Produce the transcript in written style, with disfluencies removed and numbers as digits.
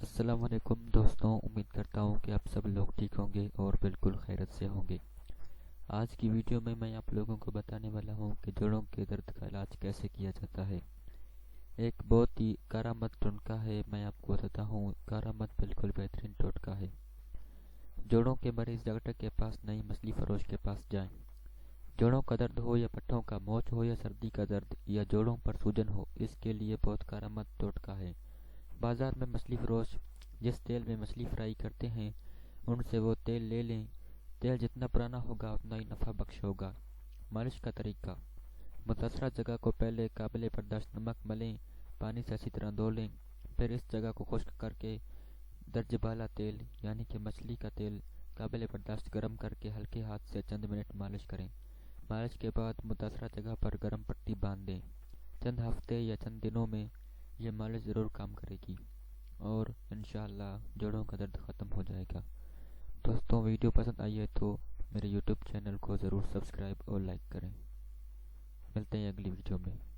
السلام علیکم دوستوں، امید کرتا ہوں کہ آپ سب لوگ ٹھیک ہوں گے اور بالکل خیریت سے ہوں گے۔ آج کی ویڈیو میں آپ لوگوں کو بتانے والا ہوں کہ جوڑوں کے درد کا علاج کیسے کیا جاتا ہے۔ ایک بہت ہی کارآمد ٹوٹکا ہے، میں آپ کو بتاتا ہوں۔ کارآمد بالکل بہترین ٹوٹکا ہے۔ جوڑوں کے مریض ڈاکٹر کے پاس نہیں، مچھلی فروش کے پاس جائیں۔ جوڑوں کا درد ہو یا پٹھوں کا موچ ہو یا سردی کا درد یا جوڑوں پر سوجن ہو، اس کے لیے بہت کارآمد ٹوٹکا ہے۔ بازار میں مچھلی فروش جس تیل میں مچھلی فرائی کرتے ہیں، ان سے وہ تیل لے لیں۔ تیل جتنا پرانا ہوگا اتنا ہی نفع بخش ہوگا۔ مالش کا طریقہ: متاثرہ جگہ کو پہلے قابل برداشت نمک ملیں، پانی سے اچھی طرح دھو لیں، پھر اس جگہ کو خشک کر کے درج بالا تیل یعنی کہ مچھلی کا تیل قابل برداشت گرم کر کے ہلکے ہاتھ سے چند منٹ مالش کریں۔ مالش کے بعد متاثرہ جگہ پر گرم پٹی باندھ دیں۔ چند ہفتے یا چند دنوں میں یہ مالش ضرور کام کرے گی اور انشاءاللہ جوڑوں کا درد ختم ہو جائے گا۔ دوستوں، ویڈیو پسند آئی ہے تو میرے یوٹیوب چینل کو ضرور سبسکرائب اور لائک کریں۔ ملتے ہیں اگلی ویڈیو میں۔